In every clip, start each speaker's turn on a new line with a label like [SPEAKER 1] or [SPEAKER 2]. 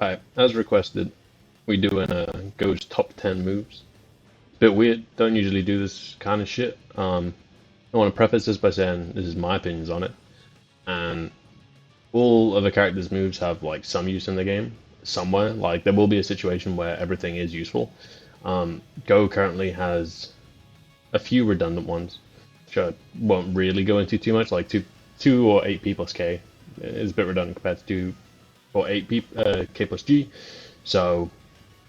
[SPEAKER 1] Alright, as requested, we do in Go's top 10 moves. Bit weird, don't usually do this kind of shit. I want to preface this by saying this is my opinions on it, and all of the characters' moves have like some use in the game somewhere. Like there will be a situation where everything is useful. Go currently has a few redundant ones, which I won't really go into too much. Like two or 8p plus k is a bit redundant compared to 2 or 8p k plus g. So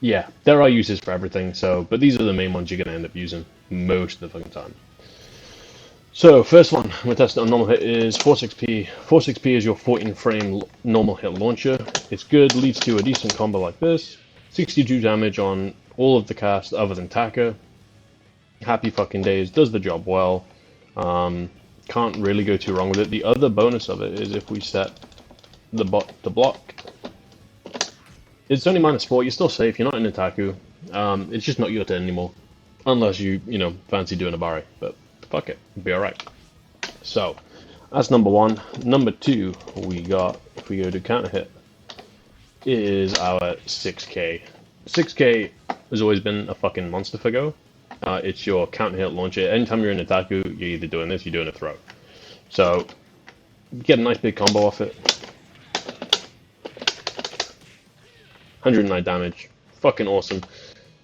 [SPEAKER 1] yeah, there are uses for everything. So, but these are the main ones you're gonna end up using most of the fucking time. So first one we're testing on normal hit is 46p. 46p is your 14 frame normal hit launcher. It's good, leads to a decent combo like this. 62 damage on all of the cast other than Taka. Happy fucking days, does the job well. Can't really go too wrong with it. The other bonus of it is if we set the bot to block, it's only -4, you're still safe, you're not in Otaku. It's just not your turn anymore. Unless you fancy doing a Bari, but fuck it, it'll be alright. So, that's number one. Number two, we got, if we go to counter hit, is our 6k. 6k has always been a fucking monster for Go. It's your counter hit launcher. Anytime you're in Otaku, you're either doing this, you're doing a throw. So, get a nice big combo off it. 109 damage. Fucking awesome.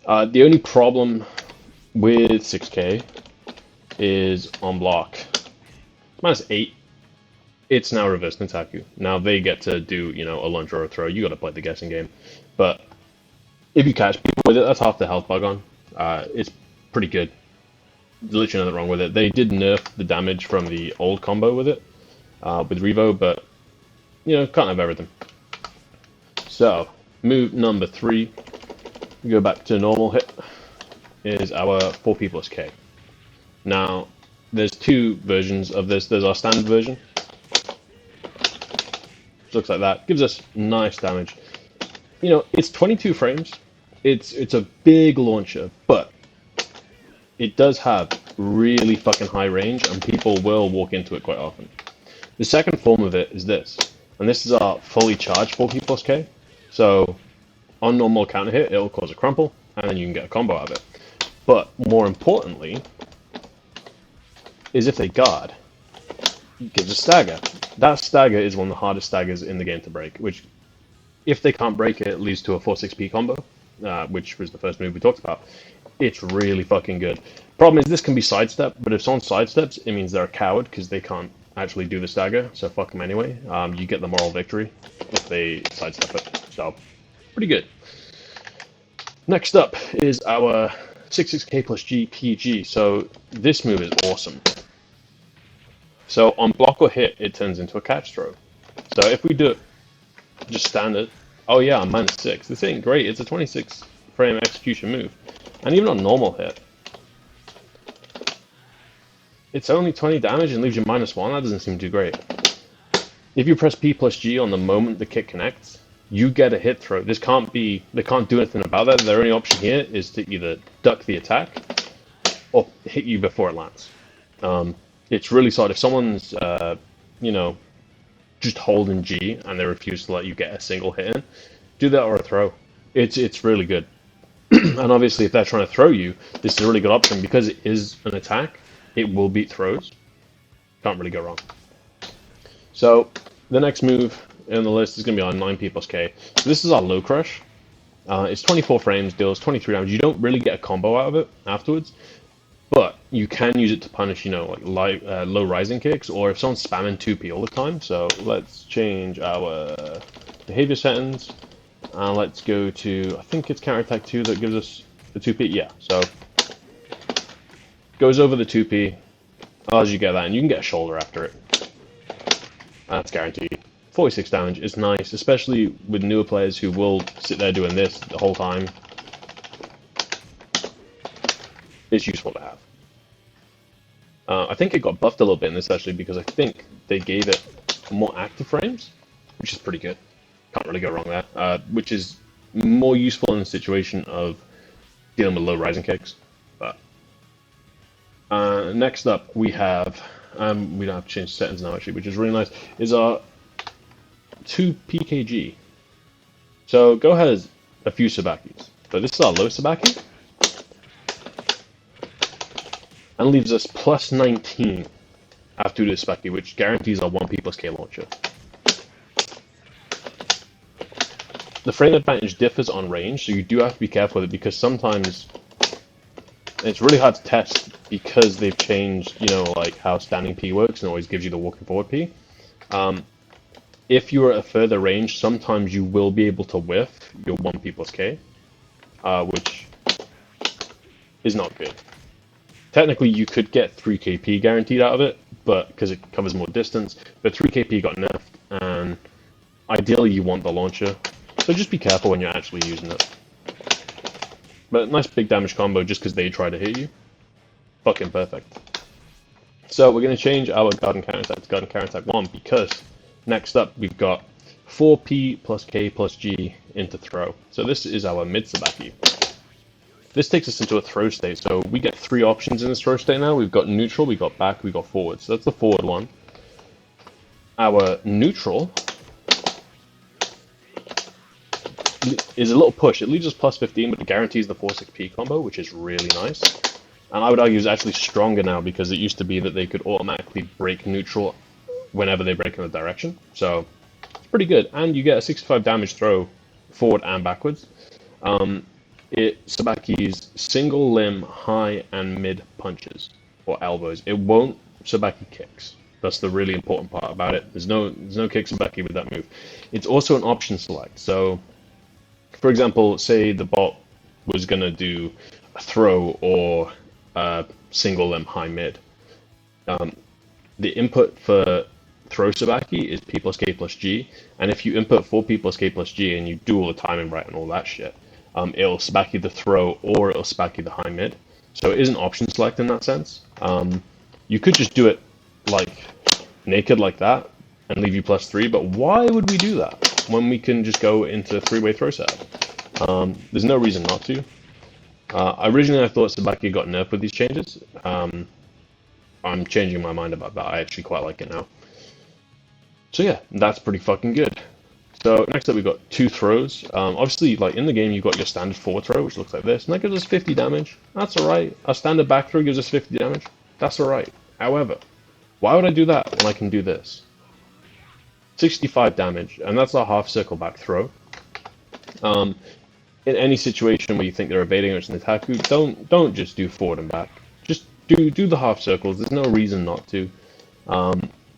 [SPEAKER 1] The only problem with 6k is on block. -8. It's now reverse Nitaku. Now they get to do, a lunge or a throw. You gotta play the guessing game. But if you catch people with it, that's half the health bug on. It's pretty good. There's literally nothing wrong with it. They did nerf the damage from the old combo with it, with R.E.V.O, but, can't have everything. So, move number 3, we go back to normal hit, is our 4p plus k. Now, there's two versions of this. There's our standard version. Looks like that. Gives us nice damage. It's 22 frames. It's a big launcher, but it does have really fucking high range, and people will walk into it quite often. The second form of it is this, and this is our fully charged 4p plus k. So, on normal counter hit, it'll cause a crumple, and then you can get a combo out of it. But more importantly, is if they guard, it gives a stagger. That stagger is one of the hardest staggers in the game to break, which, if they can't break it, leads to a 4-6p combo, which was the first move we talked about. It's really fucking good. Problem is, this can be sidestepped, but if someone sidesteps, it means they're a coward, because they can't actually do the stagger, so fuck them anyway. You get the moral victory if they sidestep it, so pretty good. Next up is our 66k plus G PG, so this move is awesome. So on block or hit, it turns into a catch throw. So if we do it just standard, oh yeah, I'm -6. This ain't great. It's a 26 frame execution move. And even on normal hit, it's only 20 damage and leaves you -1. That doesn't seem too great. If you press P plus G on the moment the kick connects, you get a hit throw. They can't do anything about that. Their only option here is to either duck the attack or hit you before it lands. It's really solid. If someone's, just holding G and they refuse to let you get a single hit in, do that or a throw. It's really good. And obviously, if they're trying to throw you, this is a really good option because it is an attack. It will beat throws. Can't really go wrong. So the next move in the list is going to be on 9p plus k. So this is our low crush. It's 24 frames, deals 23 damage. You don't really get a combo out of it afterwards. But you can use it to punish, like low rising kicks, or if someone's spamming 2p all the time. So let's change our behavior settings, and let's go to, I think it's counterattack 2 that gives us the 2p. Yeah, so goes over the 2p, allows you to get that, and you can get a shoulder after it. That's guaranteed. 46 damage is nice, especially with newer players who will sit there doing this the whole time. It's useful to have. I think it got buffed a little bit in this actually because I think they gave it more active frames, which is pretty good. Can't really go wrong there. Which is more useful in the situation of dealing with low rising kicks. But next up we have, we don't have to change settings now actually, which is really nice, is our 2 PKG. So Goh has a few Sabakis, but this is our low Sabaki, and leaves us plus 19 after the Sabaki, which guarantees our 1P plus K launcher. The frame advantage differs on range, so you do have to be careful with it because sometimes it's really hard to test because they've changed, you know, like how standing P works and always gives you the walking forward P. If you're at a further range, sometimes you will be able to whiff your 1P plus K, which is not good. Technically, you could get 3KP guaranteed out of it, but because it covers more distance, but 3KP got nerfed, and ideally you want the launcher, so just be careful when you're actually using it. But nice big damage combo just because they try to hit you. Fucking perfect. So we're going to change our guard and counterattack to guard and counterattack 1 because next up we've got 4P plus K plus G into throw. So this is our mid Sabaki. This takes us into a throw state, so we get 3 options in this throw state now. We've got neutral, we've got back, we've got forward. So that's the forward one. Our neutral is a little push. It leaves us plus 15, but it guarantees the 4-6P combo, which is really nice. And I would argue is actually stronger now because it used to be that they could automatically break neutral whenever they break in the direction. So it's pretty good. And you get a 65 damage throw forward and backwards. It Sabaki's single limb high and mid punches or elbows. It won't Sabaki kicks. That's the really important part about it. There's no kick Sabaki with that move. It's also an option select. So for example, say the bot was gonna do a throw or a single limb high mid. The input for throw Sabaki is P plus K plus G, and if you input 4P plus K plus G and you do all the timing right and all that shit, it'll Sabaki the throw or it'll Sabaki the high mid. So it is an option select in that sense. You could just do it like naked like that and leave you plus 3, but why would we do that when we can just go into 3-way throw setup? There's no reason not to. Originally I thought Sabaki got nerfed with these changes. I'm changing my mind about that. I actually quite like it now. So yeah, that's pretty fucking good. So next up we've got 2 throws. Obviously, like in the game, you've got your standard forward throw, which looks like this, and that gives us 50 damage. That's alright. A standard back throw gives us 50 damage. That's alright. However, why would I do that when I can do this? 65 damage, and that's a half circle back throw. In any situation where you think they're evading or it's an attack, don't just do forward and back. Just do the half circles. There's no reason not to.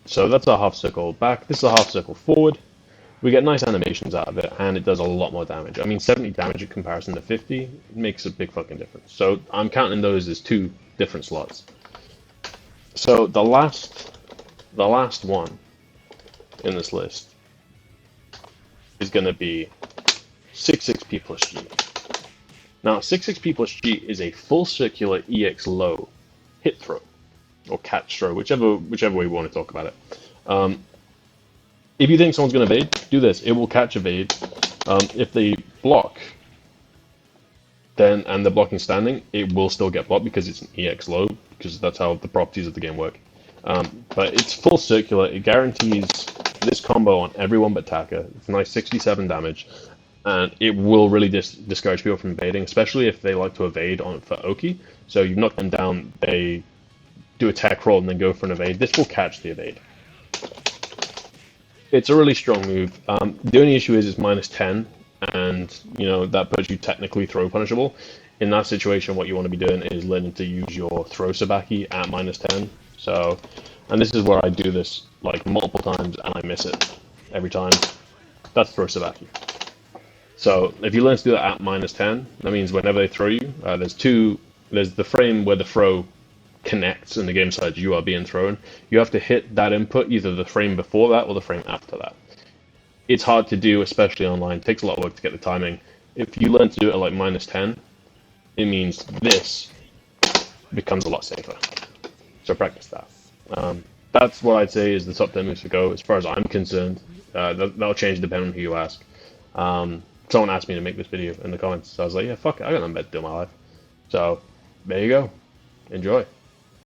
[SPEAKER 1] So that's a half circle back. This is a half circle forward. We get nice animations out of it, and it does a lot more damage. I mean, 70 damage in comparison to 50 makes a big fucking difference. So I'm counting those as 2 different slots. So the last one in this list is going to be 6-6P plus G. Now, 6-6P plus G is a full circular EX low hit throw, or catch throw, whichever way we want to talk about it. If you think someone's going to evade, do this. It will catch evade. If they block, then and they're blocking standing, it will still get blocked because it's an EX low, because that's how the properties of the game work. But it's full circular. It guarantees this combo on everyone but Taka. It's a nice 67 damage, and it will really discourage people from evading, especially if they like to evade for Oki. So you knock them down, they do a tech roll and then go for an evade. This will catch the evade. It's a really strong move. The only issue is it's minus 10, and you know that puts you technically throw punishable. In that situation, what you want to be doing is learning to use your throw Sabaki at minus 10. So, and this is where I do this like multiple times and I miss it every time. That's throw Sabaki. So if you learn to do that at minus 10, that means whenever they throw you, there's the frame where the throw connects and the game decides you are being thrown. You have to hit that input, either the frame before that or the frame after that. It's hard to do, especially online. It takes a lot of work to get the timing. If you learn to do it at like minus 10, it means this becomes a lot safer. So practice that. That's what I'd say is the top 10 moves for Go, as far as I'm concerned. That'll change depending on who you ask. Someone asked me to make this video in the comments, so I was like, yeah, fuck it, I got nothing better to do in my life. So, there you go. Enjoy.